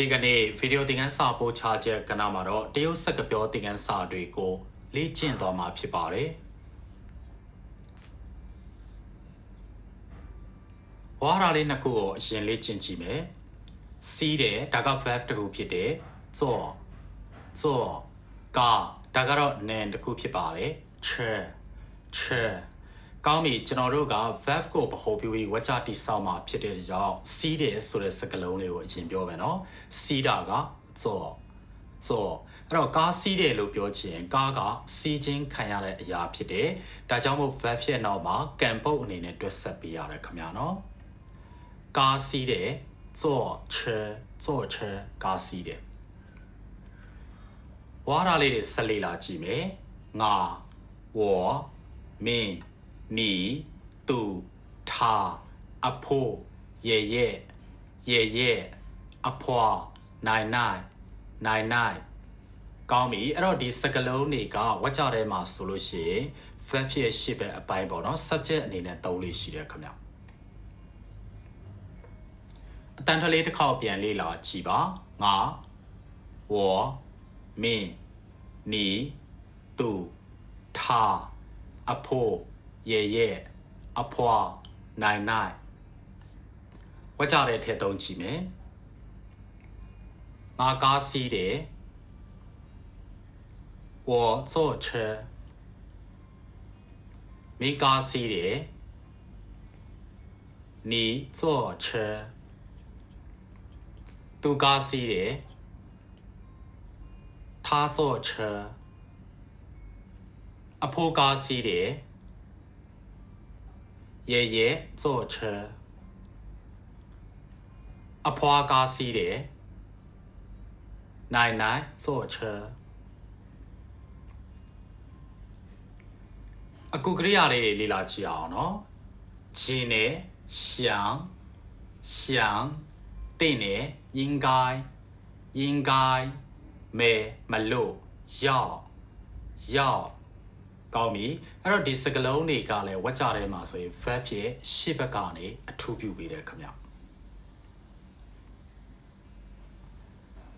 ဒီကနေ့ဗီဒီယိုသင်ခန်းစာပို့ချချက်ကဏ္ဍမှာတော့တရုတ်စကားပြောသင်ခန်းစာတွေကိုလေ့ကျင့်သွားမှာဖြစ်ပါတယ်ဝါရာလေးနှစ်ခုကိုအရင်လေ့ကျင့်ကြည့်မယ်စီးတယ်ဒါက verb တစ်ခုဖြစ်တယ်做ကဒါကတော့ noun တစ်ခုဖြစ်ပါတယ်吃ကောင်းပြီကျွန်တော်တို့က verb ကိုဗဟိုပြုပြီးဝကြတိဆောက်မှာဖြစ်တဲ့ကြောင့်စီးတယ်ဆိုတဲ့စကားလုံးလေးကိုအရင်ပြောမယ်နော်စီးတာက做အဲ့တော့ကားစီးတယ်လို့ပြောချင်ကားကစီးခြင်းခံရတဲ့အရာဖြစ်တယ်ဒါကြောင့်မို့ verb ရဲ့နောက်မှာကံပုတ်အနေနဲ့တွက်ဆက်ပေးရတယ်ခင်ဗျာနော်ကားစီးတယ်坐车ကားစီးတယ်ဝါရလေးတွေဆက်လေးလာကြည့်မယ်ငါ我မင်း你သူ他အဖိုး爷爷အဖွာနိုင်ကောင်းပြီအဲ့တော့ဒီစကားလုံးတွေကဝကြထဲမှာဆိုလို့ရှိရင် verb ရဲ့ရှေ့ဘက်အပိုင်းပေါ့နော် subject အနေနဲ့သုံးလေးရှိတယ်ခင်ဗျအတန်ထလေးတစ်ခေါက်ပြန်လေ့လာကြည့်ပါငါ我မင်း你သူ他အဖိုး爷အဖွာနိုင်ဝကြတဲ့ထက်သုံးကြည့်မယ်ငါကားစီးတယ်我坐车မင်းကားစီးတယ်你坐车သူကားစီးတယ်他坐车အဖိုးကားစီးတယ်爷爷坐车အဖွာကားစီးတယ်奶坐车အခုကရိယာလေးလေ့လာကြည့်အောင်နော်ကျင်းနဲ့想定နဲ့应该没မလို့要ကောင်းပြီအဲ့တော့ဒီစကားလုံးတွေကလည်းဝကြထဲမှာဆိုရင် verb ရဲ့ရှေ့ဘက်ကနေအထူးပြုပေးတယ်ခင်ဗျ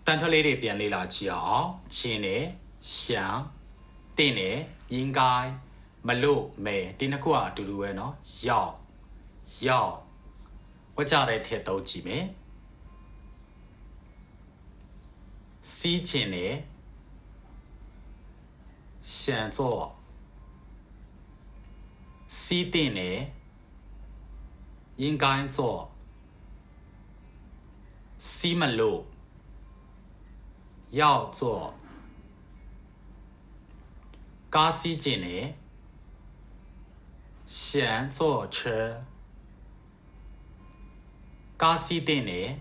တန်ထွက်လေးတွေပြန်လေ့လာကြည့်အောင်ချင်းနဲ့想定နဲ့应该မလို့မဲဒီနှစ်ခုကအတူတူပဲเนาะ要ဝကြတဲ့ထက်သုံးကြည့်မယ်စီးချင်နဲ့想做西定呢应该做西门路要做加西进呢想坐车加西定呢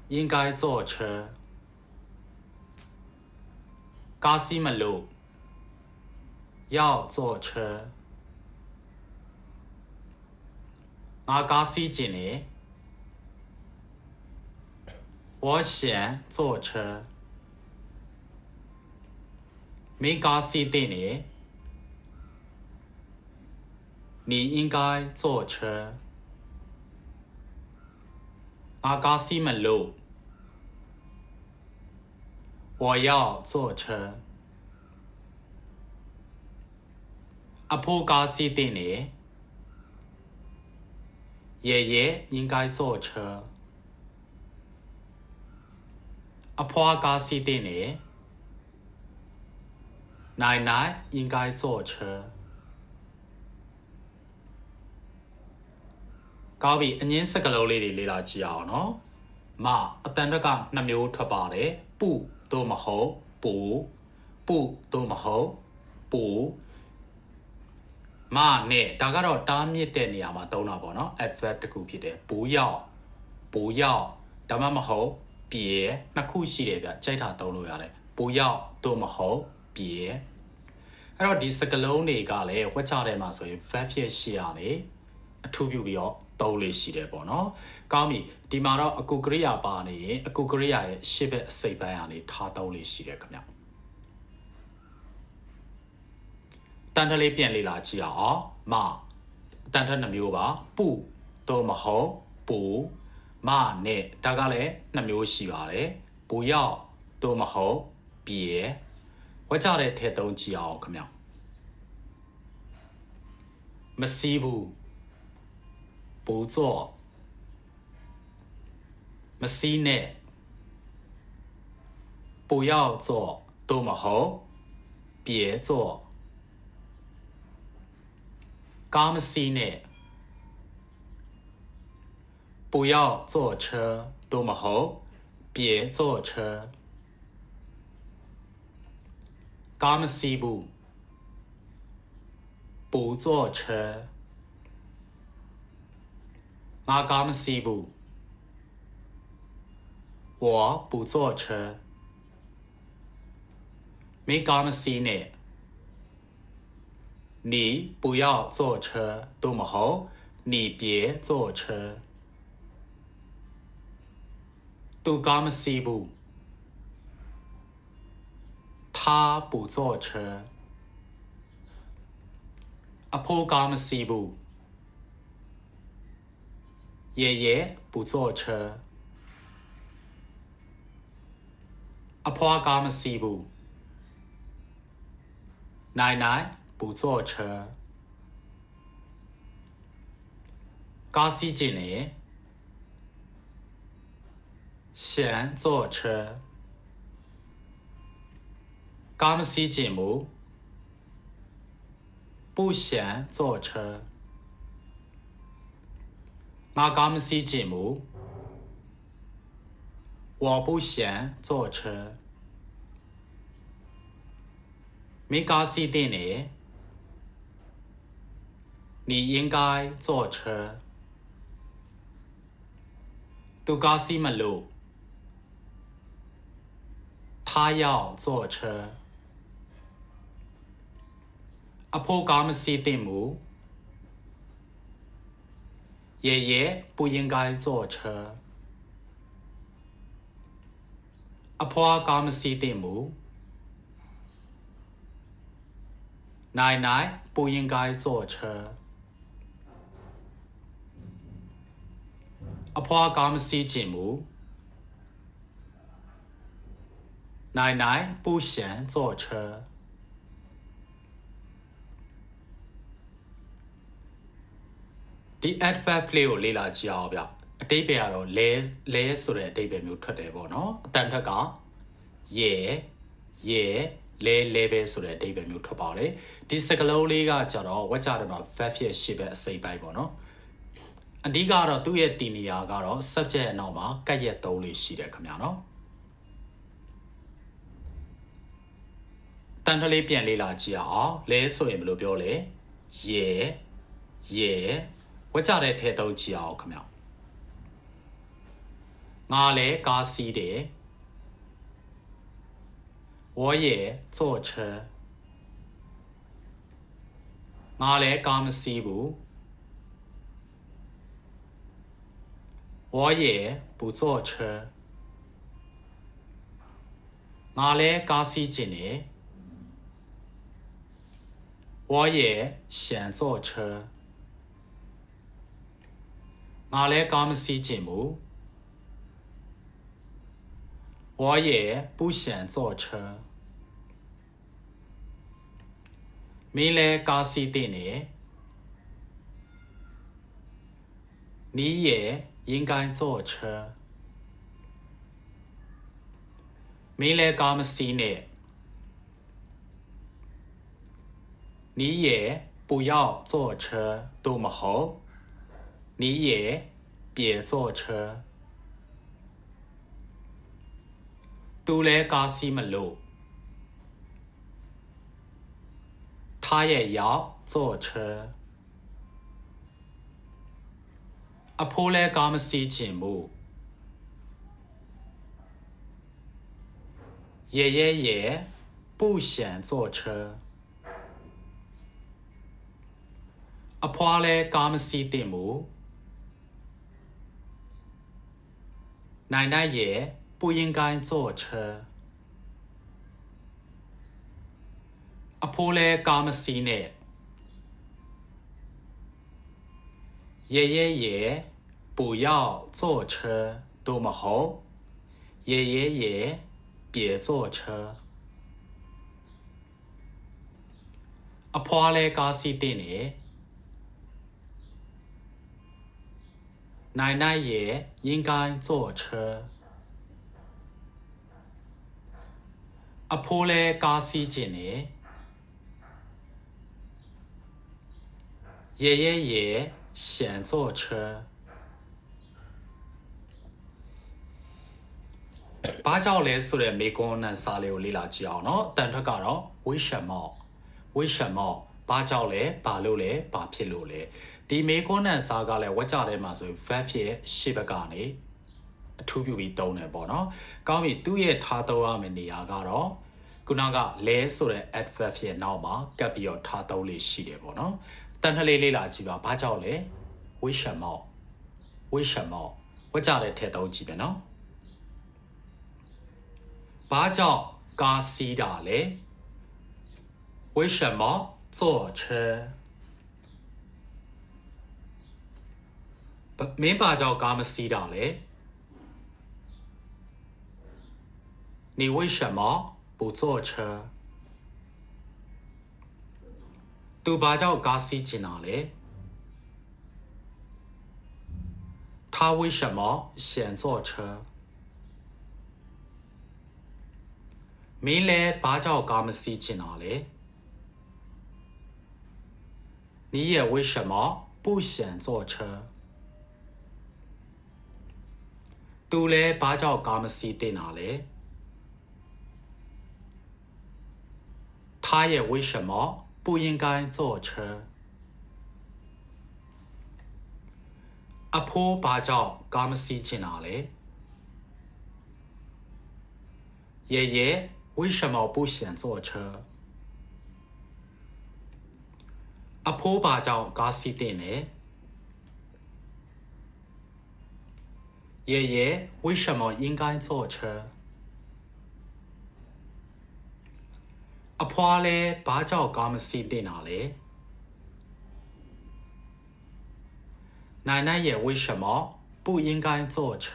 应该坐车加西门路要坐车ငါကားစီးကျင်နေ我想坐车မင်းကားစီးတဲ့နေ你应该坐车ငါကားစီးမလို့我要坐车အဖိုးကားစီးတဲ့နေ爷爷应该坐车အဖွာကားစီးတဲ့နေ奶应该坐车ကောင်းပြီအငင်းစကလုံးလေးတွေလေ့လာကြည့်အောင်နော်မအတန်တက်က2မျိုးထွက်ပါတယ်ပူသို့မဟုတ်ပူသို့မဟုတ်ပူမနဲ့ဒါကတော့တားမြစ်တဲ့နေရာမှာသုံးတာပေါ့နော် adverb တစ်ခုဖြစ်တယ်不要ဒါမှမဟုတ်ပြေနှစ်ခုရှိတယ်ဗျကြိုက်တာသုံးလို့ရတယ်不要သို့မဟုတ်ပြေအဲ့တော့ဒီစကားလုံးတွေကလည်းဝက်ချထဲမှာဆိုရင် verb ရဲ့ရှေ့ကနေအထူးပြုပြီးတော့သုံးလေးရှိတယ်ပေါ့နော်ကောင်းပြီဒီမှာတော့အကူကရိယာပါနေရင်အကူကရိယာရဲ့ရှေ့ဘက်အစိပ်ပိုင်းကနေထားသုံးလေးရှိတယ်ခင်ဗျတန်ထလေးပြန်လေ့လာကြည့်အောင်မတန်ထ2မျိုးပါပူသို့မဟုတ်ပူ မနဲ့ဒါကလည်း2မျိုးရှိပါတယ်不要သို့မဟုတ်别ဝတ်ကြတဲ့ထည့်သုံးကြည့်အောင်ခင်ဗျမစီးဘူး不做မစီးနဲ့不要做သို့မဟုတ်别做ကားမစီးနဲ့不要坐车သို့မဟုတ်别坐车ကားမစီးဘူး不坐车ငါကားမစီးဘူး我不坐车မင်းကားမစီးနဲ့你不要坐车သို့မဟုတ်你别坐车သူကားမစီးဘူး他不坐车အဖိုးကားမစီးဘူး爷爷不坐车အဖွားကားမစီးဘူး奶奶不坐车ကားစီးခြင်းနဲ့想坐车ကားမစီးခြင်းမူ不想坐车ငါကားမစီးခြင်းမူ我不想坐车မင်းကားစီးတဲ့နဲ့你应该坐车သူကားစီးမလို့他要坐车အဖိုးကားမစီးတဲ့မူ爷爷不应该坐车အဖွားကားမစီးတဲ့မူ奶奶不应该坐车အဖွားကားမစီးခြင်းမူ奶奶不想坐车ဒီ adverb လေးကိုလေ့လာကြည့်အောင်ဗျအတိတ်ပဲကတော့လဲဆိုတဲ့အတိတ်ပဲမျိုးထွက်တယ်ပေါ့နော်အတန်ထက်ကလဲပဲဆိုတဲ့အတိတ်ပဲမျိုးထွက်ပါတယ်ဒီစကားလုံးလေးကကြတော့ဝက်ကြတယ်မှာ verb ရဲ့ရှေ့ဘက်အစိပ်ပိုင်းပေါ့နော်အဓိကတော့သူ့ရဲ့တီနေရာကတော့ subject အနောက်မှာကတ်ရက်3လေးရှိတယ်ခင်ဗျာနော်တန်ထလေးပြန်လေ့လာကြည့်အောင်လဲဆိုရင်ဘယ်လိုပြောလဲရေဝက်ကြတဲ့ထဲသုံးကြည့်အောင်ခင်ဗျာငါလည်းကားစီးတယ်我也坐车ငါလည်းကားမစီးဘူး我也不坐车ငါလည်းကားစီးခြင်းနဲ့我也想坐车ငါလည်းကားမစီးခြင်းဘူး我也不想坐车မင်းလည်းကားစီးတဲ့နဲ့你也应该坐车မင်းလည်းကားမစီးနဲ့你也不要坐车သို့မဟုတ်你也别坐车သူလည်းကားစီးမလို့他也要坐车အဖိုးလည်းကားမစီးခြင်းဘူး爷爷也不想坐车အဖွားလည်းကားမစီးတဲ့ဘူး奶奶也不应该坐车အဖိုးလည်းကားမစီးနဲ့爷爷也不要坐车多么好爷爷也别坐车အဖွားလဲကားစီးတင်နေ奶奶也应该坐车အဖိုးလဲကားစီးကျင်နေ爷爷也想坐车ဘာကြောင့်လဲဆိုတဲ့မေကွန်းနဲ့စာလေးကိုလေ့လာကြည့်အောင်เนาะတန်ထွက်ကတော့为什么ဘာကြောင့်လဲဘာလို့လဲဘာဖြစ်လို့လဲဒီမေကွန်းနဲ့စာကလည်းဝက်ကြထဲမှာဆို verb ရဲ့ရှေ့ဘက်ကနေအထူးပြုပြီးသုံးတယ်ပေါ့เนาะကောင်းပြီသူ့ရဲ့ထားသုံးရမယ့်နေရာကတော့ခုနကလဲဆိုတဲ့ adverb ရဲ့နောက်မှာကပ်ပြီးတော့ထားသုံးလေးရှိတယ်ပေါ့เนาะတန်ထလေးလေ့လာကြည့်ပါဘာကြောင့်လဲ为什么ဝက်ကြတဲ့ထည့်သုံးကြည့်ပဲเนาะဘာကြောင့်ကားစီးတာလဲ为什么坐车မင်းဘာကြောင့်ကားမစီးတာလဲ你为什么不坐车သူဘာကြောင့်ကားစီးချင်တာလဲ他为什么想坐车မင်းလဲဘာကြောင့်ကားမစီးချင်တာလဲ你也为什么不想坐车သူလဲဘာကြောင့်ကားမစီးတင်တာလဲ他也为什么不应该坐车အဖိုးဘာကြောင့်ကားမစီးချင်တာလဲ爷爷为什么不想坐车အဖိုးဘာကြောင့်ကားစီးတင်လဲ爷爷为什么应该坐车အဖွားလဲဘာကြောင့်ကားမစီးတင်တာလဲ奶奶也为什么不应该坐车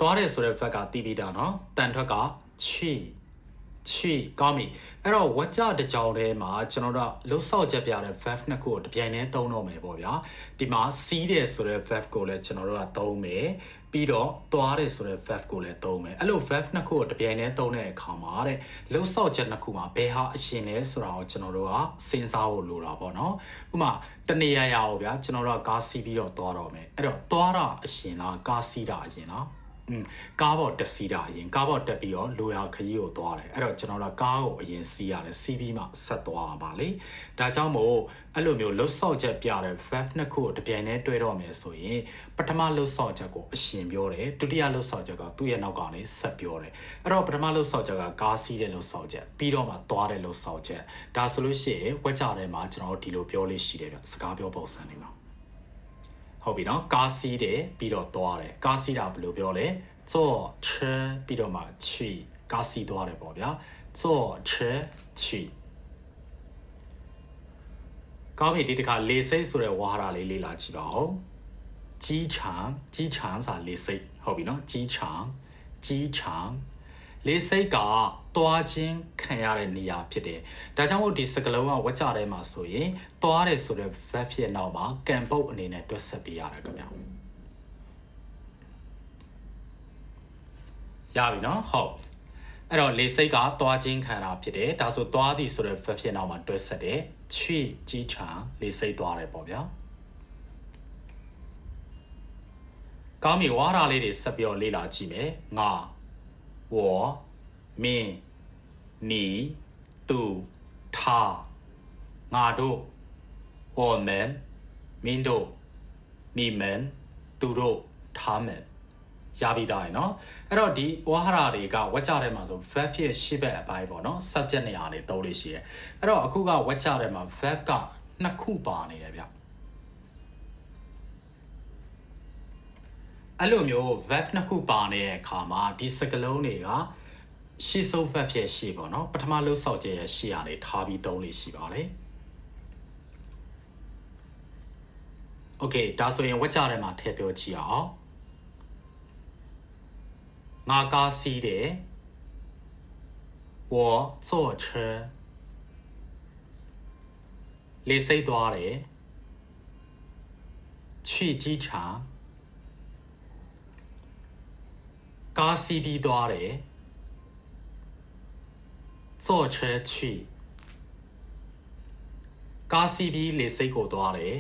သွားတယ်ဆိုတဲ့ verb ကတီးပြီးတာเนาะတန်ထွက်က去ကောင်းပြီအဲ့တော့ဝါကြတစ်ကြောင်ထဲမှာကျွန်တော်တို့လှုပ်ဆော့ချက်ပြတဲ့ verb နှစ်ခုကိုတပြိုင်တည်းသုံးတော့မယ်ပေါ့ဗျာဒီမှာစီးတယ်ဆိုတဲ့ verb ကိုလည်းကျွန်တော်တို့ကသုံးမယ်ပြီးတော့သွားတယ်ဆိုတဲ့ verb ကိုလည်းသုံးမယ်အဲ့လို verb နှစ်ခုကိုတပြိုင်တည်းသုံးတဲ့အခါမှာတဲ့လှုပ်ဆော့ချက်နှစ်ခုမှာဘယ်ဟာအရှင်လဲဆိုတာကိုကျွန်တော်တို့ကစဉ်းစားဖို့လိုတာပေါ့နော်ဥပမာတနေရာရာကိုဗျာကျွန်တော်တို့ကကားစီးပြီးတော့သွားတော့မယ်အဲ့တော့သွားတာအရှင်လားကားစီးတာအရှင်လားကားပေါ်တက်စီးတာအရင်ကားပေါ်တက်ပြီးတော့လိုရာခရီးကိုသွားတယ်အဲ့တော့ကျွန်တော်တို့ကားကိုအရင်စီးရတယ်စီးပြီးမှဆက်သွားရပါလေဒါကြောင့်မို့အဲ့လိုမျိုးလှုပ်ဆော့ချက်ပြတဲ့ verb နှစ်ခုကိုတပြိုင်တည်းတွဲတော့မယ်ဆိုရင်ပထမလှုပ်ဆော့ချက်ကိုအရှင်ပြောတယ်ဒုတိယလှုပ်ဆော့ချက်ကသူ့ရဲ့နောက်ကနေဆက်ပြောတယ်အဲ့တော့ပထမလှုပ်ဆော့ချက်ကကားစီးတဲ့လှုပ်ဆော့ချက်ပြီးတော့မှသွားတဲ့လှုပ်ဆော့ချက်ဒါဆိုလို့ရှိရင်ဝက်ကြထဲမှာကျွန်တော်တို့ဒီလိုပြောလေးရှိတယ်ဗျစကားပြောပုံစံနေမှာဟုတ်ပြီနော်ကားစီးတယ်ပြီးတော့သွားတယ်ကားစီးတာဘယ်လိုပြောလဲ坐车ပြီးတော့မှ去ကားစီးသွားတယ်ပေါ့ဗျာ坐车去ကောင်းပြီဒီတစ်ခါလေစိတ်ဆိုတဲ့ဝါဟာရလေးလေ့လာကြည့်ပါဦး机场စာလေစိတ်ဟုတ်ပြီနော်机场လေစိတ်ကတွားခြင်းခံရတဲ့နေရာဖြစ်တယ်ဒါကြောင့်မို့ဒီစကားလုံးကဝါကြထဲမှာဆိုရင်တွားတယ်ဆိုတဲ့ verb ရဲ့နောက်မှာကံပုတ်အနေနဲ့တွက်ဆက်ပေးရတယ်ခင်ဗျာရပြီနော်ဟုတ်အဲ့တော့လေစိတ်ကသွားခြင်းခံတာဖြစ်တယ်ဒါဆိုသွားသည်ဆိုတဲ့ verb ဖြစ်နောက်မှာတွဲဆက်တယ်去机场လေစိတ်သွားတယ်ပေါ့ဗျာကောင်းပြီဝါဟာရလေးတွေဆက်ပြီးတော့လေ့လာကြည့်မယ်ငါ我မင်း你သူ他ငါတို့我们မင်းတို့你们သူတို့他们ရပြီးသားရယ်เนาะအဲ့တော့ဒီဝါဟာရတွေကဝက်ကြထဲမှာဆို verb ရဲ့ရှေ့ဘက်အပိုင်းပေါ့เนาะ subject နေရာလေးသုံးလို့ရှိရဲအဲ့တော့အခုကဝက်ကြထဲမှာ verb ကနှစ်ခုပါနေတယ်ဗျအဲ့လိုမျိုး verb နှစ်ခုပါနေတဲ့အခါမှာဒီစကားလုံးတွေက ရှေ့ဆုံး verb ဖြစ်ရှေ့ပေါ့နော်ပထမလှုပ်ဆောက်ချက်ရဲ့ရှေ့ကနေထားပြီးသုံးလေးရှိပါတယ် Okay ဒါဆိုရင်ဝက်ကြထဲမှာထည့်ပြောကြည့်အောင်ငါကားစီးတယ်我坐车လေစိတ်သွားတယ်去机场ကားစီးပြီးသွားတယ်坐车去ကားစီးပြီးလေစိတ်ကိုသွားတယ်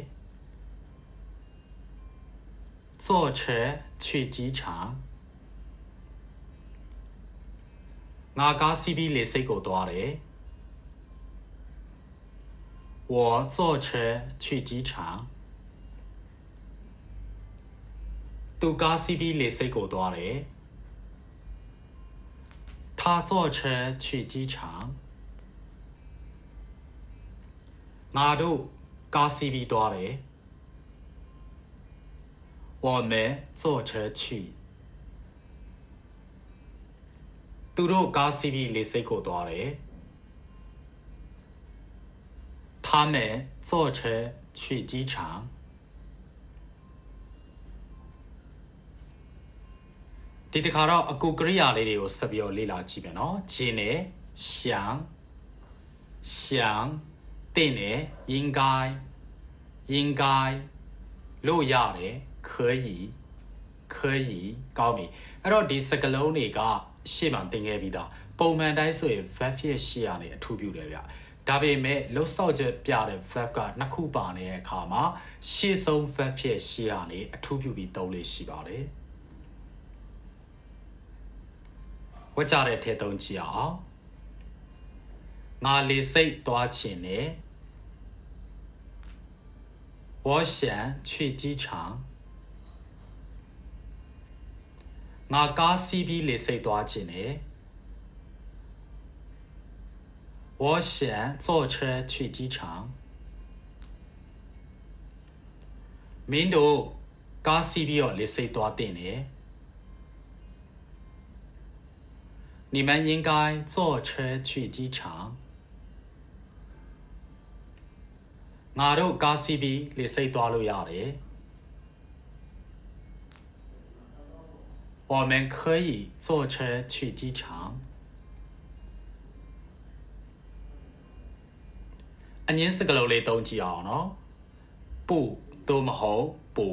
坐车去机场ငါကားစီးပြီးလေစိတ်ကိုသွားတယ်我坐车去机场သူကားစီးပြီးလေစိတ်ကိုသွားတယ်他坐车去机场ငါတို့ကားစီးပြီးသွားတယ်我们坐车去သူတို့ကားစီးပြီးလေစိတ်ကိုသွားတယ်他们坐车去机场ဒီတစ်ခါတော့အကူကရိယာလေးတွေကိုဆက်ပြီးတော့လေ့လာကြည့်မယ်နော်ဂျင်းနဲ့想定နဲ့应该လို့ရတယ်可以ကောင်းပြီအဲ့တော့ဒီစကားလုံးတွေကရှေ့မှာသင်ခဲ့ပြီးသားပုံမှန်တိုင်းဆိုရင် verb ဖြစ်ရှေ့ရနေအထူးပြုတယ်ဗျဒါပေမဲ့လှုပ်ဆောက်ချက်ပြတဲ့ verb ကနှစ်ခုပါနေတဲ့အခါမှာရှေ့ဆုံး verb ဖြစ်ရှေ့ရနေအထူးပြုပြီးသုံးလေးရှိပါတယ်ဝတ်ကြတဲ့ထဲသုံးကြည့်အောင်ငါလေစိတ်သွားခြင်းနဲ့我想去机场ငါကားစီးပြီးလေစိတ်သွားခြင်းနဲ့我想坐车去机场မင်းတို့ကားစီးပြီးတော့လေစိတ်သွားတင်တယ်你们应该坐车去机场ငါတို့ကားစီးပြီးလေစိတ်သွားလို့ရတယ်我们可以坐车去机场အငင်းစကလုံးလေးသုံးကြည့်အောင်နော်ပူတို့မဟုတ်ပူ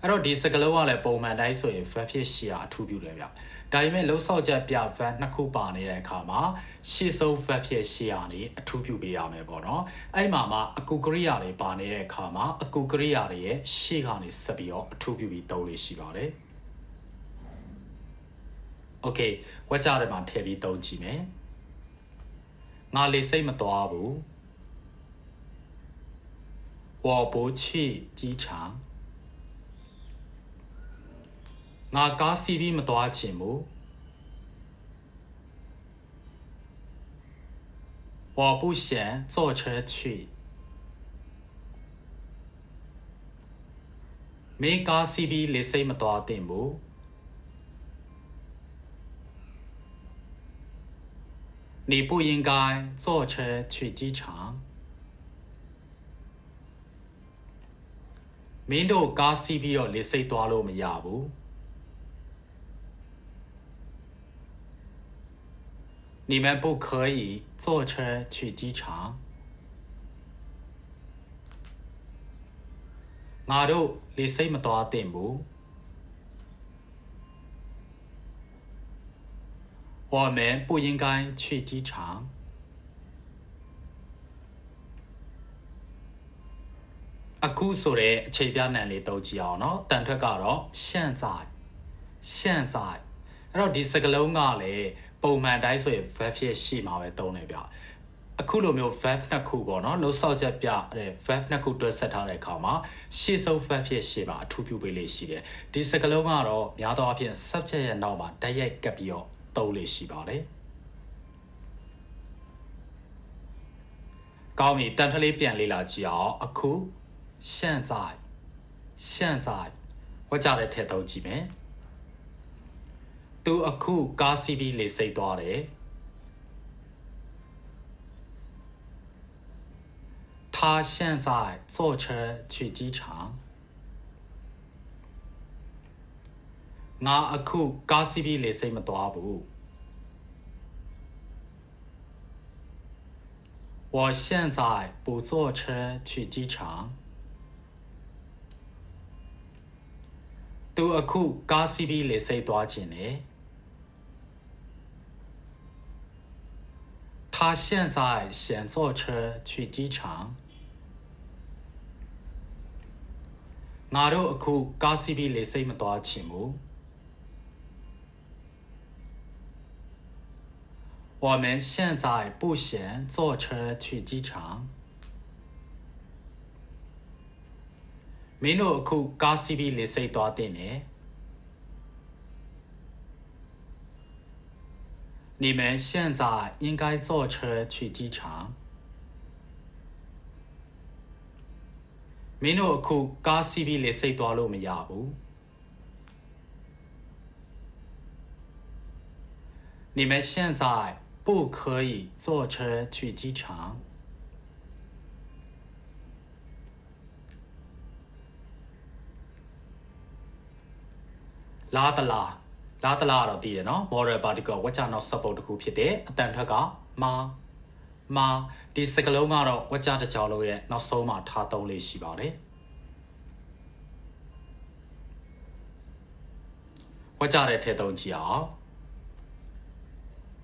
အဲ့တော့ဒီစကလုံးကလည်းပုံမှန်တိုင်းဆိုရင် verb ဖြစ်ရှေ့အထူးပြုတယ်ဗျဒါပေမဲ့လှုပ်ဆောက်ချက်ပြ verb နှစ်ခုပါနေတဲ့အခါမှာရှေ့ဆုံး verb ဖြစ်ရှေ့ကနေအထူးပြုပေးရမယ်ပေါ့နော်အဲ့မှာအကူကရိယာတွေပါနေတဲ့အခါမှာအကူကရိယာတွေရဲ့ရှေ့ကနေဆက်ပြီးတော့အထူးပြုပြီးသုံးလေးရှိပါတယ် Okay ဝက်ကြထဲမှာထည့်ပြီးသုံးကြည့်မယ်ငါလေစိတ်မသွားဘူး我不去机场ငါကားစီးပြီးမသွားချင်ဘူး我不想坐车去မင်းကားစီးပြီးလေစိတ်မသွားသင့်ဘူး你不应该坐车去机场မင်းတို့ကားစီးပြီးတော့လေစိတ်သွားလို့မရဘူး你们不可以坐车去机场ငါတို့လေစိတ်မသွားသင့်ဘူး我们不应该去机场အခုဆိုတဲ့အခြေပြနံလေးသုံးကြည့်အောင်နော်တန်ထွက်ကတော့现在အဲ့တော့ဒီစကားလုံးကလည်းပုံမှန်တိုင်းဆိုရင် verb ဖြစ်ရှေ့မှာပဲသုံးတယ်ဗျအခုလိုမျိုး verb နှစ်ခုပေါ့နော်လှုပ်ဆောက်ချက်ပြတဲ့ verb နှစ်ခုတွဲဆက်ထားတဲ့အခါမှာရှေ့ဆုံး verb ဖြစ်ရှေ့မှာအထူးပြုပေးလေးရှိတယ်ဒီစကားလုံးကတော့များသောအားဖြင့် subject ရဲ့နောက်မှာတိုက်ရိုက်ကပ်ပြီးတော့သုံးလေးရှိပါတယ်ကောင်းပြီတန်ထွက်လေးပြန်လေ့လာကြည့်အောင်အခု现在ဝကြတဲ့ထည့်သုံးကြည့်မယ်သူအခုကားစီးပြီးလေစိတ်သွားတယ်他现在坐车去机场。ငါအခုကားစီးပြီးလေစိတ်မသွားဘူး我现在不坐车去机场သူအခုကားစီးပြီးလေစိတ်သွားခြင်းနဲ့他现在先坐车去机场ငါတို့အခုကားစီးပြီးလေစိတ်မသွားချင်ဘူး我们现在不先坐车去机场မင်းတို့အခုကားစီးပြီးလေစိတ်သွားတဲ့နဲ့你们现在应该坐车去机场မင်းတို့အခုကားစီးပြီးလေစိတ်သွားလို့မရဘူး你们现在不可以坐车去机场လာတလားတော့တည်တယ်နော် model particle ဝါကျနောက် support တစ်ခုဖြစ်တယ်အတန်ထွက်ကမာဒီစကလုံးကတော့ဝါကျတစ်ကြောင်လုံးရဲ့နောက်ဆုံးမှာထားသုံးလေးရှိပါတယ်ဝါကျတဲ့ထဲသုံးကြည့်အောင်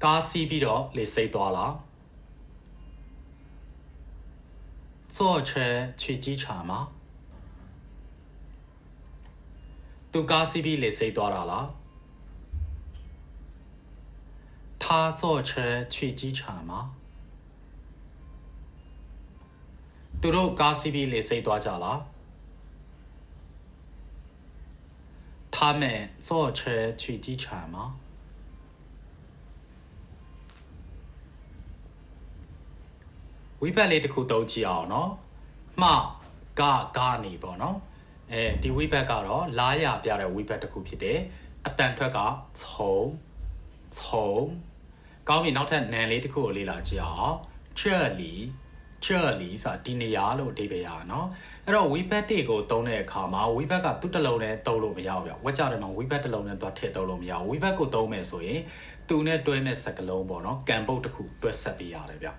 ကားစီးပြီးတော့လေစိတ်သွားလား坐车去机场吗သူကားစီးပြီးလေစိတ်သွားတာလား他坐车去机场吗သူတို့ကားစီးပြီးလေစိတ်သွားကြလား他们坐车去机场吗ဝိဘတ်လေးတစ်ခုသုံးကြည့်အောင်နော်မှကနေပေါ့နော်ဒီဝိဘတ်ကတော့လာရပြတဲ့ဝိဘတ်တစ်ခုဖြစ်တယ်အတန်ထွက်က从ကောင်းပြီနောက်ထပ်နံလေးတစ်ခုကိုလေ့လာကြည့်အောင်这里ဆိုတာဒီနေရာလို့အဓိပ္ပာယ်ရအောင်နော်အဲ့တော့ဝိဘတ်တွေကိုသုံးတဲ့အခါမှာဝိဘတ်ကသူ့တစ်လုံးနဲ့သုံးလို့မရဘူးဗျဝက်ကြတယ်မှာဝိဘတ်တစ်လုံးနဲ့သွားထည့်သုံးလို့မရဘူးဝိဘတ်ကိုသုံးမယ်ဆိုရင်သူနဲ့တွဲမဲ့စကားလုံးပေါ့နော်ကံပုတ်တစ်ခုတွဲဆက်ပေးရတယ်ဗျ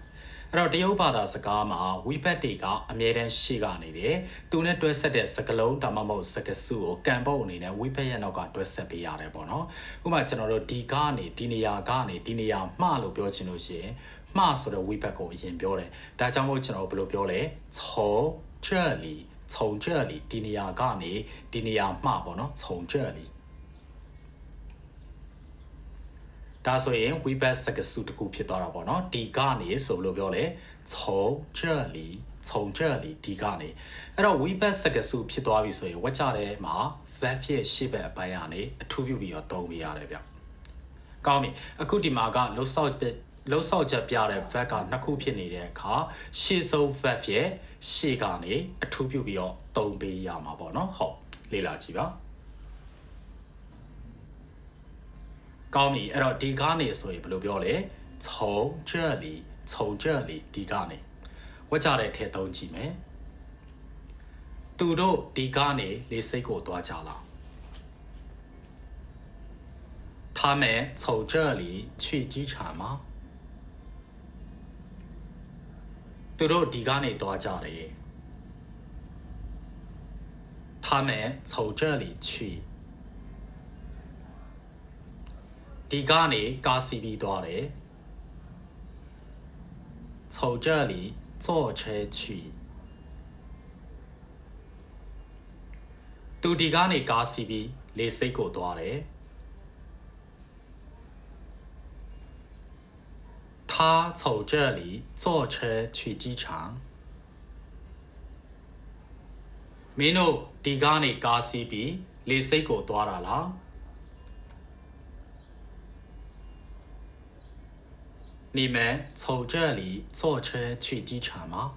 အဲ့တော့တရုတ်ဘာသာစကားမှာဝိဘတ်တွေကအမြဲတမ်းရှေ့ကနေတယ်သူနဲ့တွဲဆက်တဲ့စကားလုံးဒါမှမဟုတ်စကားစုကိုကံပုတ်အနေနဲ့ဝိဘတ်ရဲ့နောက်ကတွဲဆက်ပေးရတယ်ပေါ့နော်ဥပမာကျွန်တော်တို့ဒီကနေဒီနေရာကနေဒီနေရာမှလို့ပြောချင်လို့ရှိရင်မှဆိုတဲ့ဝိဘတ်ကိုအရင်ပြောတယ်ဒါကြောင့်မို့ကျွန်တော်ဘယ်လိုပြောလဲ从这里ဒီနေရာကနေဒီနေရာမှပေါ့နော်从这里ဒါဆိုရင်ဝိဘတ်စကားစုတစ်ခုဖြစ်သွားတာပေါ့နော်ဒီကနေဆိုဘယ်လိုပြောလဲ从这里ဒီကနေအဲ့တော့ဝိဘတ်စကားစုဖြစ်သွားပြီဆိုရင်ဝက်ကြတဲ့မှာ verb ဖြစ်ရှေ့ဘက်အပိုင်းကနေအထူးပြုပြီးတော့သုံးပြရတယ်ဗျကောင်းပြီအခုဒီမှာကလှုပ်ဆောက်ချက်ပြတဲ့ verb ကနှစ်ခုဖြစ်နေတဲ့အခါရှေ့ဆုံး verb ရဲ့ရှေ့ကနေအထူးပြုပြီးတော့သုံးပေးရမှာပေါ့နော်ဟုတ်လေ့လာကြည့်ပါကောင်းပြီအဲ့တော့ဒီကနေဆိုရင်ဘယ်လိုပြောလဲ从这里ဒီကနေဝက်ကြတဲ့ထဲသုံးကြည့်မယ်သူတို့ဒီကနေလေစိတ်ကိုသွားကြလား他们从这里去机场吗သူတို့ဒီကနေသွားကြတယ်他们从这里去ဒီကနေကားစီးပြီးသွားတယ်从这里坐车去သူဒီကနေကားစီးပြီးလေစိတ်ကိုသွားတယ်他从这里坐车去机场မင်းတို့ဒီကနေကားစီးပြီးလေစိတ်ကိုသွားတာလား你们从这里坐车去机场吗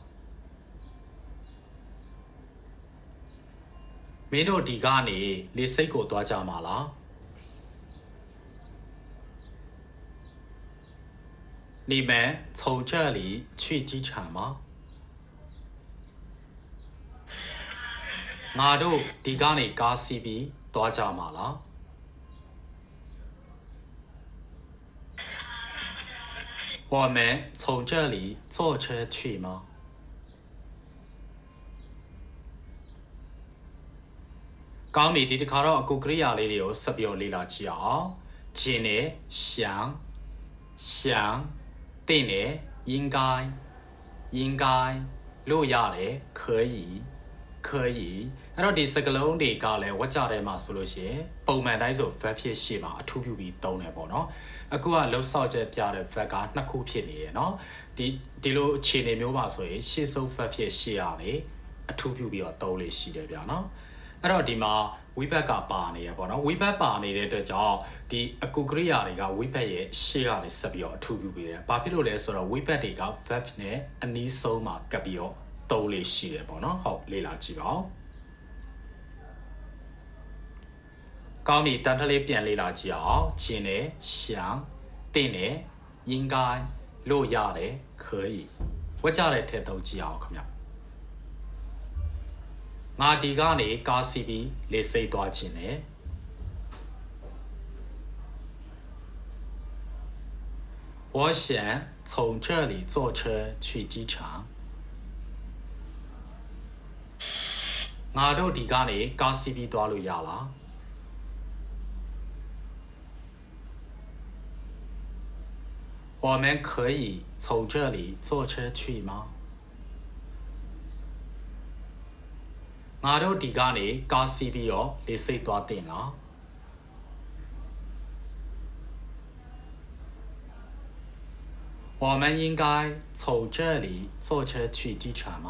မင်းတို့ဒီကနေလေစိတ်ကိုသွားကြမှာလား你们从这里去机场吗ငါတို့ဒီကနေကားစီးပြီးသွားကြမှာလား我们从这里坐车去吗ကောင်းပြီဒီတစ်ခါတော့အခုကရိယာလေးတွေကိုဆက်ပြောလေ့လာကြည့်အောင်ကျင်နဲ့想定နဲ့应该လို့ရတယ်可以အဲ့တော့ဒီစကလုံးတွေကလည်းဝတ်ကြတယ်မှာဆိုလို့ရှိရင်ပုံမှန်တိုင်းဆို verb ဖြစ်ရှေ့မှာအထူးပြုပြီးသုံးတယ်ပေါ့နော်အခုကလှုပ်ဆောက်ချက်ပြတဲ့ verb ကနှစ်ခုဖြစ်နေတယ်နော်ဒီလိုအခြေအနေမျိုးပါဆိုရင်ရှေ့ဆုံး verb ဖြစ်ရှေ့ရနေအထူးပြုပြီးတော့သုံးလို့ရှိတယ်ဗျာနော်အဲ့တော့ဒီမှာဝိဘတ်ကပါနေရပေါ့နော်ဝိဘတ်ပါနေတဲ့အတွက်ကြောင့်ဒီအကူကရိယာတွေကဝိဘတ်ရဲ့ရှေ့ကနေဆက်ပြီးတော့အထူးပြုပေးတယ်။ဘာဖြစ်လို့လဲဆိုတော့ဝိဘတ်တွေက verb နဲ့အနီးဆုံးမှာကပ်ပြီးတော့သုံးလေးရှိတယ်ပေါ့နော်။ဟုတ်လေ့လာကြည့်ပါဦး။ကောင်းပြီတန်ထလေးပြန်လေ့လာကြည့်အောင်။ချင်းနဲ့想定နဲ့应该လို့ရတယ်可以ဝတ်ကြတဲ့ထက်သုံးကြည့်အောင်ခင်ဗျ။ငါဒီကနေကားစီးပြီးလေစိတ်သွားခြင်းနဲ့我想从这里坐车去机场ငါတို့ဒီကနေကားစီးပြီးသွားလို့ရလား我们可以从这里坐车去吗ငါတို့ဒီကနေကားစီးပြီးတော့လေစိတ်သွားတင်လား我们应该从这里坐车去机场吗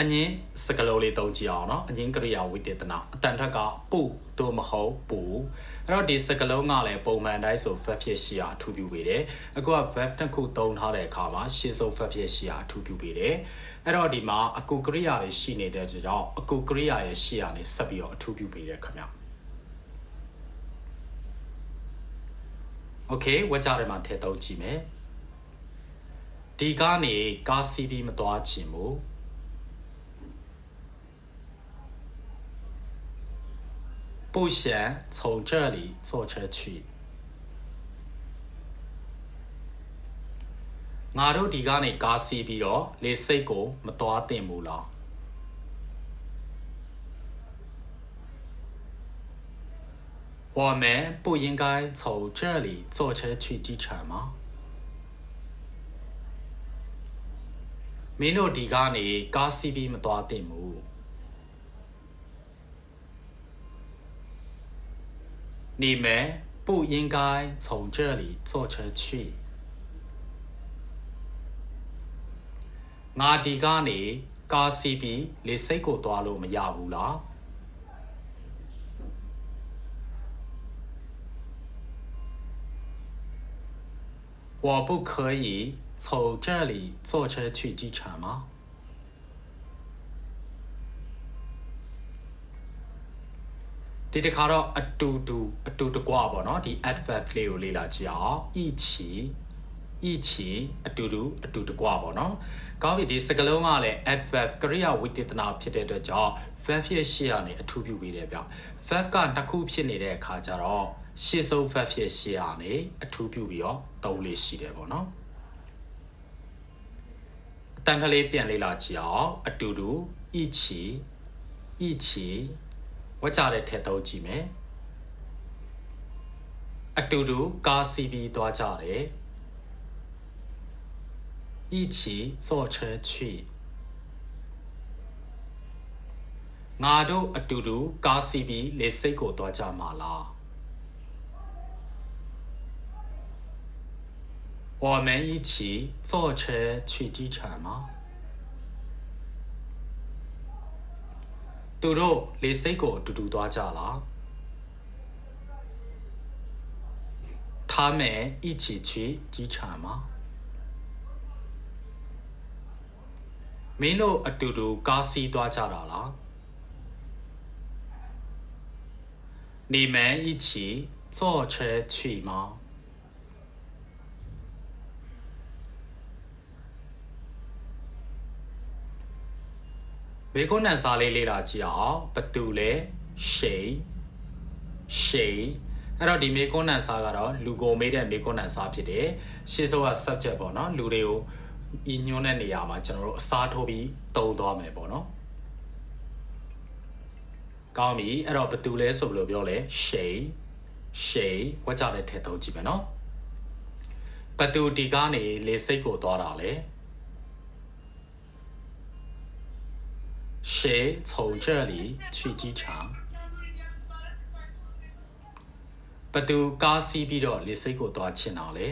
အငင်းစကလုံးလေးသုံးကြည့်အောင်နော်အငင်းကရိယာဝိတေသနာအတန်ထက်ကပူတို့မဟုတ်ပူအဲ့တော့ဒီစကလုံးကလည်းပုံမှန်တိုင်းဆို verb ဖြစ်ရှိရာအထူးပြုပေးတယ်အခုက verb တစ်ခုသုံးထားတဲ့အခါမှာရှေ့ဆုံး verb ဖြစ်ရှိရာအထူးပြုပေးတယ်အဲ့တော့ဒီမှာအကူကရိယာတွေရှိနေတဲ့ကြောင့်အကူကရိယာရဲ့ရှေ့ရာနေဆက်ပြီးတော့အထူးပြုပေးတယ်ခင်ဗျโอเคဝက်ကြတယ်မှာထည့်သုံးကြည့်မယ်ဒီကနေကားစီးပြီးမသွားချင်ဘူး不想从这里坐车去ငါတို့ဒီကနေကားစီးပြီးတော့လေစိတ်ကိုမသွားသင့်ဘူးလား我们不应该从这里坐车去机场吗မင်းတို့ဒီကနေကားစီးပြီးမသွားသင့်ဘူး你们不应该从这里坐车去ငါဒီကနေကားစီးပြီးလေစိတ်ကိုသွားလို့မရဘူးလား我不可以从这里坐车去机场吗ဒီတစ်ခါတော့အတူတကွပေါ့နော်ဒီ adverb လေးကိုလေ့လာကြည့်အောင်一起အတူတကွပေါ့နော်ကောင်းပြီဒီစကားလုံးကလည်း adverb ကရိယာဝိသေသနာဖြစ်တဲ့အတွက်ကြောင့် verb ရဲ့ရှေ့ကနေအထူးပြုပေးတယ်ဗျ verb ကနှစ်ခုဖြစ်နေတဲ့အခါကျတော့ရှေ့ဆုံး verb ရဲ့ရှေ့ကနေအထူးပြုပြီးတော့သုံးလေးရှိတယ်ပေါ့နော်အတန်ကလေးပြန်လေ့လာကြည့်အောင်အတူ一起ဝတ်ကြတဲ့ထက်သုံးကြည့်မယ်အတူကားစီးပြီးသွားကြတယ်一起坐车去ငါတို့အတူကားစီးပြီးလေစိတ်ကိုသွားကြမှာလား我们一起坐车去机场吗သူတို့လေစိတ်ကိုအတူသွားကြလား他们一起去机场吗မင်းတို့အတူကားစီးသွားကြတာလား你们一起坐车去吗မေကွန်းနန်စာလေးလေ့လာကြည့်အောင်ဘသူလဲ shade shade အဲ့တော့ဒီမေကွန်းနန်စာကတော့လူကိုမေးတဲ့မေကွန်းနန်စာဖြစ်တယ်ရှေ့ဆုံးက subject ပေါ့နော်လူတွေကိုဤညွှန်းတဲ့နေရာမှာကျွန်တော်တို့အစားထိုးပြီးသုံးသွားမယ်ပေါ့နော်ကောင်းပြီအဲ့တော့ဘသူလဲဆိုဘယ်လိုပြောလဲ shade shade ဝါကြတဲ့ထည့်သုံးကြည့်မယ်နော်ဘသူဒီကနေလေစိတ်ကိုသွားတာလဲ谁从这里去机场ဘသူကားစီးပြီးတော့လေစိတ်ကိုသွားချင်တာလဲ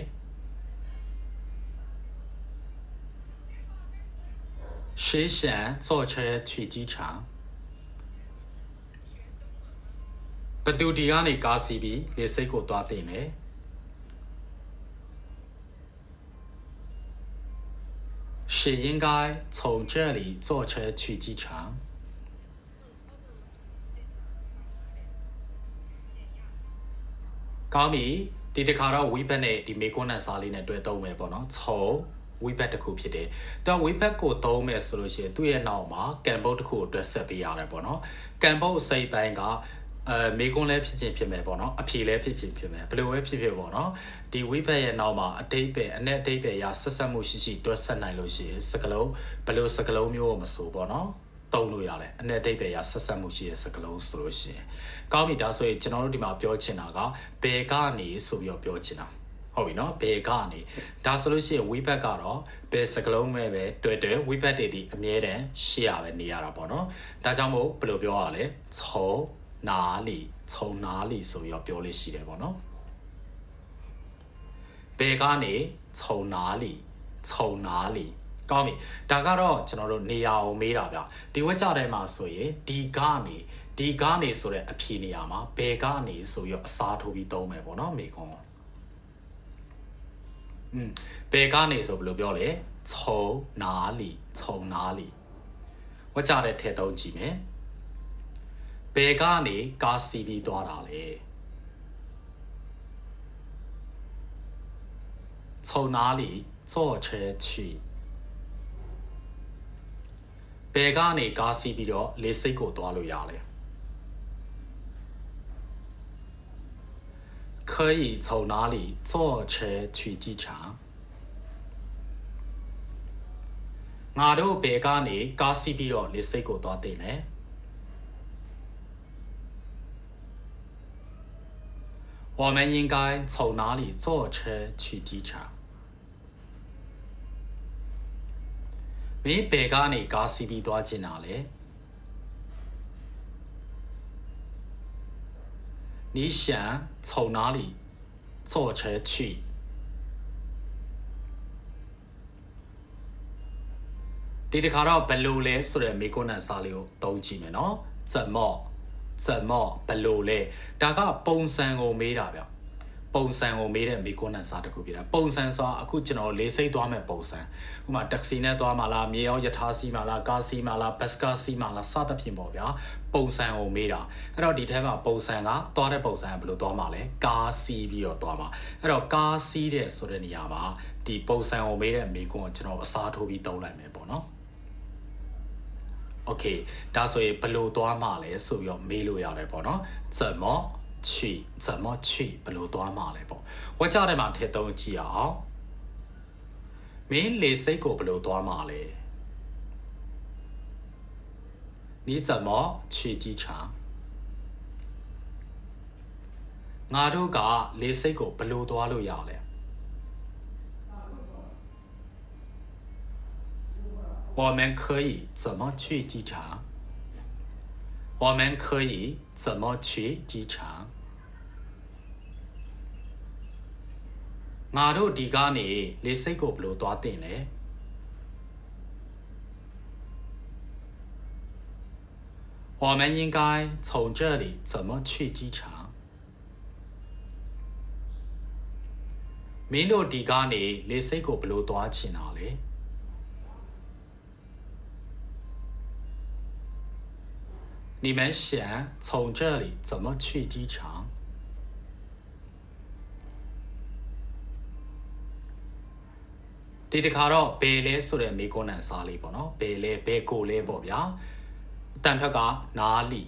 谁想坐车去机场ဘသူဒီကနေကားစီးပြီးလေစိတ်ကိုသွားတင်လဲ谁应该从这里坐车去机场ကောင်းပြီဒီတစ်ခါတော့ webet နဲ့ဒီမေကွန်းနန်စာလေးနဲ့တွေ့သုံးမယ်ပေါ့နော်ချုံ webet တစ်ခုဖြစ်တယ်တော့ webet ကိုသုံးမယ်ဆိုလို့ရှိရင်သူ့ရဲ့နောက်မှာ canvas တစ်ခုကိုအတွက်ဆက်ပေးရတယ်ပေါ့နော် canvas စိတ်ပိုင်းကမေကွန်းလည်းဖြစ်ချင်းဖြစ်မယ်ပေါ့နော်အဖြေလည်းဖြစ်ချင်းဖြစ်မယ်ဘယ်လိုပဲဖြစ်ဖြစ်ပေါ့နော်ဒီ webet ရဲ့နောက်မှာအတိတ်ပဲအနဲ့အတိတ်ပဲရဆက်ဆက်မှုရှိတွက်ဆက်နိုင်လို့ရှိရင်စကလုံးဘယ်လိုစကလုံးမျိုးမဆိုပေါ့နော်သုံးလို့ရတယ်အနဲ့အတိတ်ပဲရဆက်ဆက်မှုရှိတဲ့စကလုံးဆိုလို့ရှိရင်ကောင်းပြီဒါဆိုရင်ကျွန်တော်တို့ဒီမှာပြောချင်တာကဘယ်ကနေဆိုပြီးတော့ပြောချင်တာဟုတ်ပြီနော်ဘယ်ကနေဒါဆိုလို့ရှိရင် webet ကတော့ဘယ်စကလုံးပဲတွေ့ webet တွေဒီအမြဲတမ်းရှေ့ရပဲနေရတာပေါ့နော်ဒါကြောင့်မို့ဘယ်လိုပြောရလဲချုံ哪里从哪里ဆိုပြီးတော့ပြောလို့ရှိတယ်ပေါ့နော်ဘယ်ကနေ从哪里从哪里ကောင်းပြီဒါကတော့ကျွန်တော်တို့နေရာကိုမေးတာဗျဒီဝက်ကြထဲမှာဆိုရင်ဒီကနေဆိုတဲ့အဖြေနေရာမှာဘယ်ကနေဆိုပြီးတော့အစားထိုးပြီးသုံးမယ်ပေါ့နော်မေကွန်ဘယ်ကနေဆိုဘယ်လိုပြောလဲ从哪里从哪里ဝက်ကြတဲ့ထည့်သုံးကြည့်မယ်ဘယ်ကနေကားစီးပြီးသွားတာလဲ从哪里坐车去ဘယ်ကနေကားစီးပြီးတော့လေစိတ်ကိုသွားလို့ရလဲ可以从哪里坐车去机场ငါတို့ဘယ်ကနေကားစီးပြီးတော့လေစိတ်ကိုသွားတင်လဲ我们应该从哪里坐车去机场မင်းဘယ်ကနေကားစီးပြီးသွားချင်တာလဲ你想从哪里坐车去ဒီတစ်ခါတော့ဘယ်လိုလဲဆိုတဲ့မေကွန်းနန်စာလေးကိုသုံးကြည့်မယ်နော်怎么ဘယ်လိုလဲဒါကပုံစံကိုမေးတာဗျပုံစံကိုမေးတဲ့မေကွန်းနန်စာတစ်ခုပြတာပုံစံဆိုတာအခုကျွန်တော်လေးစိတ်သွားမဲ့ပုံစံဥပမာတက္ကစီနဲ့သွားမှာလားမြေအောင်ယထာစီးမှာလားကားစီးမှာလားဘတ်ကားစီးမှာလားစသဖြင့်ပေါ့ဗျာပုံစံကိုမေးတာအဲ့တော့ဒီထဲမှာပုံစံကသွားတဲ့ပုံစံကဘယ်လိုသွားမှာလဲကားစီးပြီးတော့သွားမှာအဲ့တော့ကားစီးတဲ့ဆိုတဲ့နေရာမှာဒီပုံစံကိုမေးတဲ့မေကွန်းကိုကျွန်တော်အစားထိုးပြီးသုံးလိုက်မယ်ပေါ့နော်โอเคဒါဆိုရင်ဘယ်လိုသွားမှာလဲဆိုပြီးတော့မေးလို့ရတယ်ပေါ့နော်怎么去ဘယ်လိုသွားမှာလဲပေါ့ဝက်ကြထဲမှာထည့်သုံးကြည့်အောင်မင်းလေစိတ်ကိုဘယ်လိုသွားမှာလဲ你怎么去机场ငါတို့ကလေစိတ်ကိုဘယ်လိုသွားလို့ရလဲ我们可以怎么去机场我们可以怎么去机场ငါတို့ဒီကနေလေစိတ်ကိုဘယ်လိုသွားတင်လဲ我们应该从这里怎么去机场မင်းတို့ဒီကနေလေစိတ်ကိုဘယ်လိုသွားချင်တာလဲ你们想从这里怎么去机场ဒီတစ်ခါတော့ဘယ်လဲဆိုတဲ့မေကွန်းနန်စာလေးပေါ့နော်ဘယ်လဲဘယ်ကိုလဲပေါ့ဗျာ တန်ထွက်ကနားလီ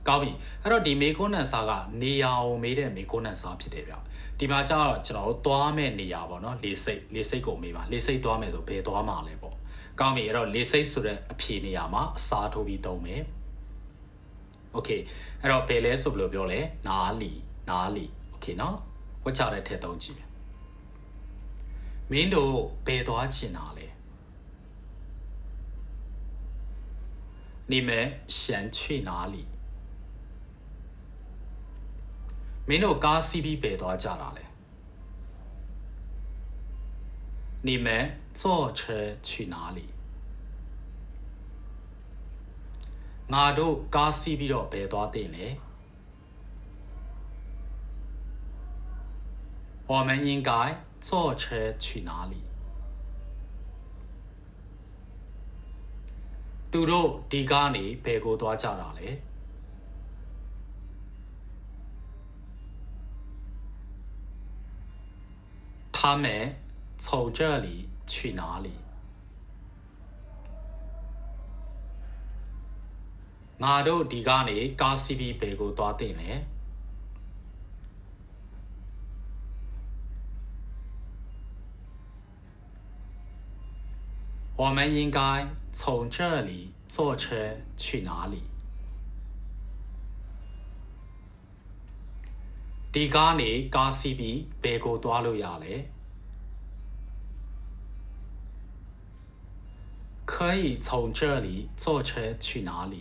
ကောင်းပြီအဲ့တော့ဒီမေခွန်းနန်စာကနေရာကိုမေးတဲ့မေခွန်းနန်စာဖြစ်တယ်ဗျဒီမှာကျတော့ကျွန်တော်တို့သွားမဲ့နေရာပေါ့နော်လေစိတ်ကိုမေးပါလေစိတ်သွားမယ်ဆိုဘယ်သွားမှာလဲပေါ့ကောင်းပြီအဲ့တော့လေစိတ်ဆိုတဲ့အဖြေနေရာမှာအစားထိုးပြီးသုံးမယ်โอเคအဲ့တော့ဘယ်လဲဆိုဘယ်လိုပြောလဲနားလီโอเคနော်ဝတ်ချတဲ့ထက်သုံးကြည့်မင်းတို့ဘယ်သွားချင်တာလဲ你们想去哪里မင်းတို့ကားစီးပြီးဘယ်သွားကြတာလဲ你们坐车去哪里ငါတို့ကားစီးပြီးတော့ဘယ်သွားတင်လဲ我们应该坐车去哪里သူတို့ဒီကားနေဘယ်ကိုသွားကြတာလဲ他们从这里去哪里ငါတို့ဒီကားနေကားစီးပြီးဘယ်ကိုသွားတင်လဲ我们应该从这里坐车去哪里ဒီကားနေကားစီးပြီးဘယ်ကိုသွားလို့ရလဲ可以从这里坐车去哪里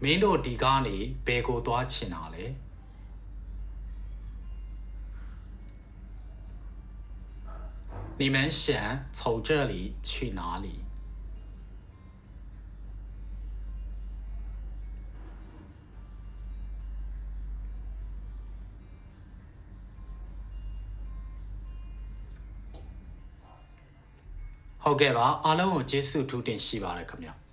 မင်းတို့ဒီကားနေဘယ်ကိုသွားချင်တာလဲ你们想从这里去哪里ဟုတ်ကဲ့ပါအားလုံးကိုကျေးဇူးထူးတင်ရှိပါတယ်ခင်ဗျာ